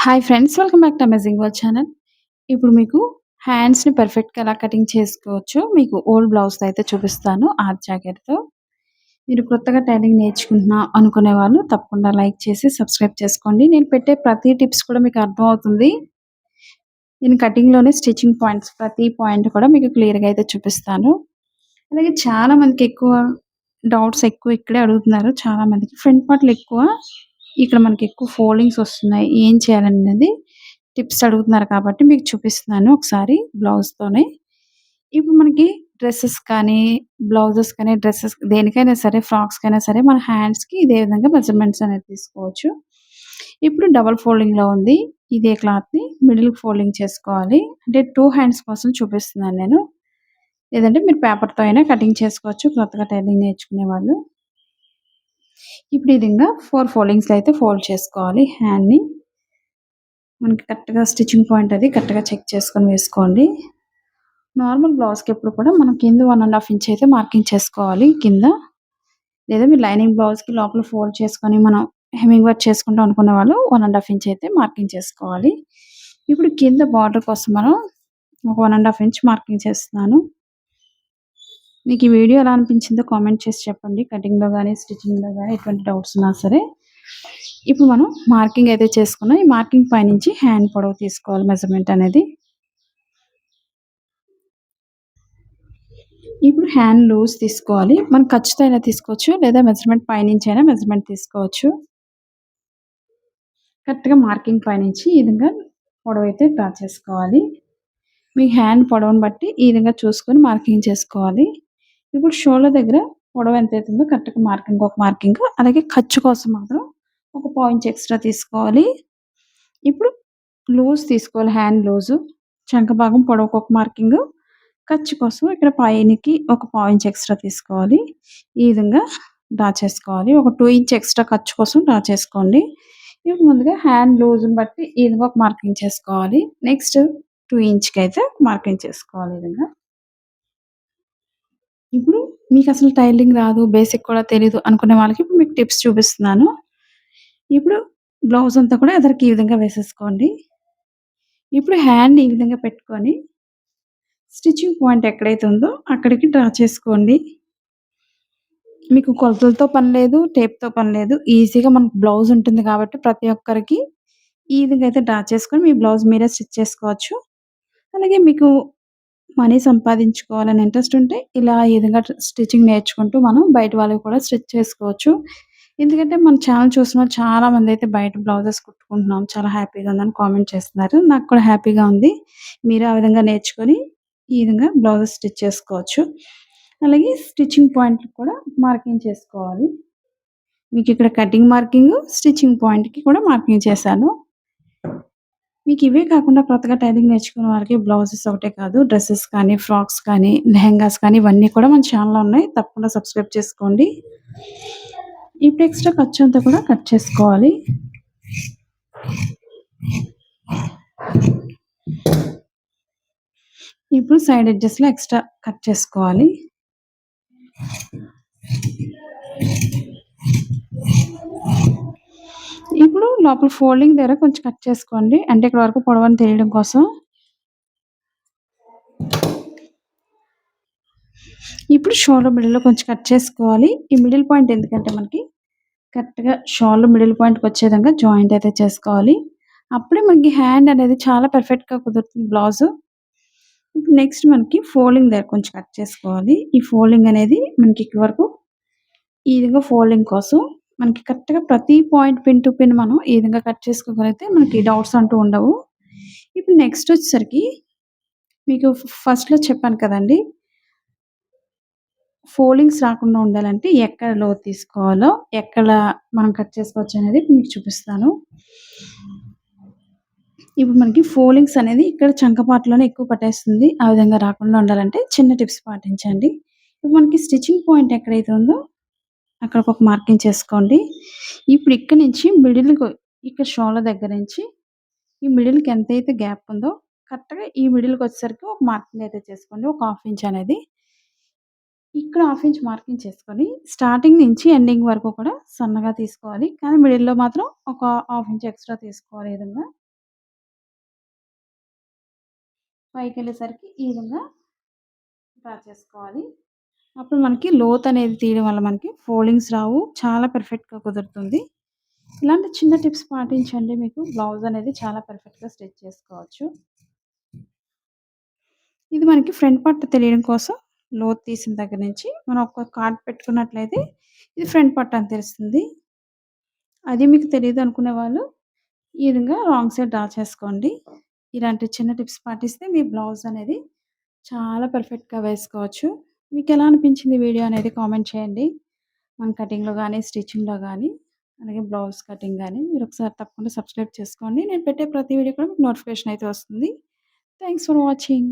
Hi friends. Welcome back to amazing world channel. ఇప్పుడు మీకు హ్యాండ్స్‌ని పర్ఫెక్ట్‌గా ఎలా కటింగ్ చేసుకోవచ్చో మీకు ఓల్డ్ బ్లౌజ్‌తో అయితే చూపిస్తాను ఆర్మ్ జాకెట్‌తో. మీరు కొత్తగా టైలరింగ్ నేర్చుకుంటున్నా అనుకునే వాళ్ళు తప్పకుండా లైక్ చేసి సబ్స్క్రైబ్ చేసుకోండి. నేను పెట్టే ప్రతి టిప్స్ కూడా మీకు అర్థమవుతుంది. నేను కటింగ్‌లోనే స్టిచ్చింగ్ పాయింట్స్ ప్రతి పాయింట్ కూడా మీకు క్లియర్‌గా అయితే చూపిస్తాను. అలాగే చాలా మందికి ఎక్కువ డౌట్స్ ఎక్కువ ఇక్కడే అడుగుతున్నారు చాలామందికి. ఫ్రంట్ పార్ట్‌లో ఎక్కువ ఇక్కడ మనకి ఎక్కువ ఫోల్డింగ్స్ వస్తున్నాయి. ఏం చేయాలనేది టిప్స్ అడుగుతున్నారు కాబట్టి మీకు చూపిస్తున్నాను ఒకసారి బ్లౌజ్‌తోనే. ఇప్పుడు మనకి డ్రెసెస్ కానీ, బ్లౌజెస్ కానీ, డ్రెసెస్ దేనికైనా సరే ఫ్రాక్స్‌కైనా సరే మన హ్యాండ్స్‌కి ఇదే విధంగా మెజర్‌మెంట్స్ అనేది తీసుకోవచ్చు. ఇప్పుడు డబుల్ ఫోల్డింగ్‌లో ఉంది. ఇదే క్లాత్‌ని మిడిల్ ఫోల్డింగ్ చేసుకోవాలి. అంటే 2 హ్యాండ్స్ కోసం చూపిస్తున్నాను నేను. లేదంటే మీరు పేపర్‌తో అయినా కటింగ్ చేసుకోవచ్చు కొత్తగా టైలరింగ్ నేర్చుకునే వాళ్ళు. ఇప్పుడు ఈ విధంగా 4 ఫోల్డింగ్స్‌లో అయితే ఫోల్డ్ చేసుకోవాలి హ్యాండ్‌ని. మనకి కరెక్ట్‌గా స్టిచ్చింగ్ పాయింట్ అది కరెక్ట్‌గా చెక్ చేసుకొని వేసుకోండి. నార్మల్ బ్లౌజ్‌కి ఎప్పుడు కూడా మనం కింద 1 ½ ఇంచ్ అయితే మార్కింగ్ చేసుకోవాలి కింద. లేదా మీరు లైనింగ్ బ్లౌజ్‌కి లోపల ఫోల్డ్ చేసుకొని మనం హెమ్మింగ్ వర్క్ చేసుకుంటాం అనుకునే వాళ్ళు 1 ½ ఇంచ్ అయితే మార్కింగ్ చేసుకోవాలి. ఇప్పుడు కింద బార్డర్ కోసం మనం ఒక 1 ½ ఇంచ్ మార్కింగ్ చేస్తున్నాను. మీకు ఈ వీడియో ఎలా అనిపించిందో కామెంట్ చేసి చెప్పండి. కటింగ్‌లో గాని, స్టిచ్చింగ్‌లో గాని ఎటువంటి డౌట్స్ ఉన్నా సరే. ఇప్పుడు మనం మార్కింగ్ అయితే చేసుకున్నాం. ఈ మార్కింగ్ పైనుంచి హ్యాండ్ పొడవు తీసుకోవాలి మెజర్‌మెంట్ అనేది. ఇప్పుడు హ్యాండ్ లూజ్ తీసుకోవాలి. మనం ఖర్చుతో అయినా తీసుకోవచ్చు. లేదా మెజర్‌మెంట్ పైనుంచి అయినా మెజర్‌మెంట్ తీసుకోవచ్చు. కరెక్ట్‌గా మార్కింగ్ పైనుంచి ఈ విధంగా పొడవైతే డ్రా చేసుకోవాలి. మీ హ్యాండ్ పొడవును బట్టి ఈ విధంగా చూసుకొని మార్కింగ్ చేసుకోవాలి. ఇప్పుడు షోల్డర్ దగ్గర పొడవు ఎంతైతుందో కరెక్ట్‌గా మార్కింగ్ ఒక మార్కింగ్. అలాగే ఖర్చు కోసం మాత్రం ఒక పావు ఇంచ్ ఎక్స్‌ట్రా తీసుకోవాలి. ఇప్పుడు లూజ్ తీసుకోవాలి హ్యాండ్ లూజు. చంక భాగం పొడవుకు ఒక మార్కింగు. ఖర్చు కోసం ఇక్కడ పైనకి ఒక పావు ఇంచ్ ఎక్స్‌ట్రా తీసుకోవాలి. ఈ విధంగా డ్రా చేసుకోవాలి. ఒక 2 ఇంచ్ ఎక్స్‌ట్రా ఖర్చు కోసం డ్రా చేసుకోండి. ఇప్పుడు ముందుగా హ్యాండ్ లూజ్‌ని బట్టి ఈ విధంగా ఒక మార్కింగ్ చేసుకోవాలి. నెక్స్ట్ 2 ఇంచ్‌కైతే మార్కింగ్ చేసుకోవాలి ఈ విధంగా. ఇప్పుడు మీకసలు టైలరింగ్ రాదు, బేసిక్ కూడా తెలీదు అనుకునే వాళ్ళకి ఇప్పుడు మీకు టిప్స్ చూపిస్తున్నాను. ఇప్పుడు బ్లౌజ్ అంతా కూడా ఎదరికి ఈ విధంగా వేసేసుకోండి. ఇప్పుడు హ్యాండ్ ఈ విధంగా పెట్టుకొని స్టిచ్చింగ్ పాయింట్ ఎక్కడైతే ఉందో అక్కడికి డ్రా చేసుకోండి. మీకు కొలతలతో పని లేదు, టేప్‌తో పని లేదు. ఈజీగా మనకు బ్లౌజ్ ఉంటుంది కాబట్టి ప్రతి ఒక్కరికి ఈ విధంగా అయితే డ్రా చేసుకొని మీ బ్లౌజ్ మీరే స్టిచ్ చేసుకోవచ్చు. అలాగే మీకు మనీ సంపాదించుకోవాలని ఇంట్రెస్ట్ ఉంటే ఇలా ఈ విధంగా స్టిచ్చింగ్ నేర్చుకుంటూ మనం బయట వాళ్ళకి కూడా స్టిచ్ చేసుకోవచ్చు. ఎందుకంటే మన ఛానెల్ చూసిన వాళ్ళు చాలామందయితే బయట బ్లౌజెస్ కుట్టుకుంటున్నాం. చాలా హ్యాపీగా ఉందని కామెంట్ చేస్తున్నారు. నాకు కూడా హ్యాపీగా ఉంది. మీరు ఆ విధంగా నేర్చుకొని ఈ విధంగా బ్లౌజెస్ స్టిచ్ చేసుకోవచ్చు. అలాగే స్టిచ్చింగ్ పాయింట్‌కి కూడా మార్కింగ్ చేసుకోవాలి. మీకిక్కడ కటింగ్ మార్కింగు, స్టిచ్చింగ్ పాయింట్‌కి కూడా మార్కింగ్ చేశాను. మీకివే కాకుండా కొత్తగా టైలరింగ్ నేర్చుకునే వాళ్ళకి బ్లౌజెస్ ఒకటే కాదు, డ్రెసెస్ కానీ, ఫ్రాక్స్ కానీ, లెహెంగాస్ కానీ ఇవన్నీ కూడా మన ఛానెల్‌లో ఉన్నాయి. తప్పకుండా సబ్స్క్రైబ్ చేసుకోండి. ఇప్పుడు ఎక్స్‌ట్రా ఖర్చంతా కూడా కట్ చేసుకోవాలి. ఇప్పుడు సైడ్ ఎడ్జెస్‌లో ఎక్స్‌ట్రా కట్ చేసుకోవాలి. ఇప్పుడు లోపల ఫోల్డింగ్ దగ్గర కొంచెం కట్ చేసుకోండి. అంటే ఇక్కడ వరకు పొడవని తెలియడం కోసం. ఇప్పుడు షోల్డర్ మిడిల్‌లో కొంచెం కట్ చేసుకోవాలి. ఈ మిడిల్ పాయింట్ ఎందుకంటే మనకి కరెక్ట్‌గా షోల్డర్ మిడిల్ పాయింట్‌కొచ్చే విధంగా జాయింట్ అయితే చేసుకోవాలి. అప్పుడే మనకి హ్యాండ్ అనేది చాలా పర్ఫెక్ట్‌గా కుదురుతుంది బ్లౌజు. ఇప్పుడు నెక్స్ట్ మనకి ఫోల్డింగ్ దగ్గర కొంచెం కట్ చేసుకోవాలి. ఈ ఫోల్డింగ్ అనేది మనకి ఇక్కడి వరకు ఈ విధంగా ఫోల్డింగ్ కోసం మనకి కరెక్ట్‌గా ప్రతి పాయింట్ పిన్ టు పిన్ మనం ఈ విధంగా కట్ చేసుకోగలిగితే మనకి డౌట్స్ అంటూ ఉండవు. ఇప్పుడు నెక్స్ట్ వచ్చేసరికి మీకు ఫస్ట్‌లో చెప్పాను కదండీ! ఫోల్డింగ్స్ రాకుండా ఉండాలంటే ఎక్కడ లోతు తీసుకోవాలో, ఎక్కడ మనం కట్ చేసుకోవచ్చనేది మీకు చూపిస్తాను. ఇప్పుడు మనకి ఫోల్డింగ్స్ అనేది ఇక్కడ చంక పార్ట్‌లోనే ఎక్కువ పట్టేస్తుంది. ఆ విధంగా రాకుండా ఉండాలంటే చిన్న టిప్స్ పాటించండి. ఇప్పుడు మనకి స్టిచ్చింగ్ పాయింట్ ఎక్కడైతే ఉందో అక్కడికొక మార్కింగ్ చేసుకోండి. ఇప్పుడు ఇక్కడి నుంచి మిడిల్‌కి ఇక్కడ షోల్డర్ దగ్గర నుంచి ఈ మిడిల్‌కి ఎంతైతే గ్యాప్ ఉందో కరెక్ట్‌గా ఈ మిడిల్‌కొచ్చేసరికి ఒక మార్కింగ్ అయితే చేసుకోండి. ఒక హాఫ్ ఇంచ్ అనేది. ఇక్కడ హాఫ్ ఇంచ్ మార్కింగ్ చేసుకొని స్టార్టింగ్ నుంచి ఎండింగ్ వరకు కూడా సన్నగా తీసుకోవాలి. కానీ మిడిల్‌లో మాత్రం ఒక హాఫ్ ఇంచ్ ఎక్స్‌ట్రా తీసుకోవాలి ఈ విధంగా. పైకెళ్ళేసరికి ఈ విధంగా డ్రా చేసుకోవాలి. అప్పుడు మనకి లోతనేది తీయడం వల్ల మనకి ఫోల్డింగ్స్ రావు. చాలా పర్ఫెక్ట్‌గా కుదురుతుంది. ఇలాంటి చిన్న టిప్స్ పాటించండి. మీకు బ్లౌజ్ అనేది చాలా పర్ఫెక్ట్‌గా స్టిచ్ చేసుకోవచ్చు. ఇది మనకి ఫ్రంట్ పార్ట్ తెలియడం కోసం లోతు తీసిన దగ్గర నుంచి మనం ఒక కార్డ్ పెట్టుకున్నట్లయితే ఇది ఫ్రంట్ పార్ట్ అని తెలుస్తుంది. అది మీకు తెలీదనుకునే వాళ్ళు ఈ విధంగా రాంగ్ సైడ్ డ్రా చేసుకోండి. ఇలాంటి చిన్న టిప్స్ పాటిస్తే మీ బ్లౌజ్ అనేది చాలా పర్ఫెక్ట్‌గా వేసుకోవచ్చు. మీకెలా అనిపించింది వీడియో అనేది కామెంట్ చేయండి. మన కటింగ్‌లో గాని, స్టిచ్చింగ్‌లో గాని, అలాగే బ్లౌజ్ కటింగ్ గాని మీరొకసారి తప్పకుండా సబ్స్క్రైబ్ చేసుకోండి. నేను పెట్టే ప్రతి వీడియో కూడా మీకు నోటిఫికేషన్ అయితే వస్తుంది. Thanks for watching.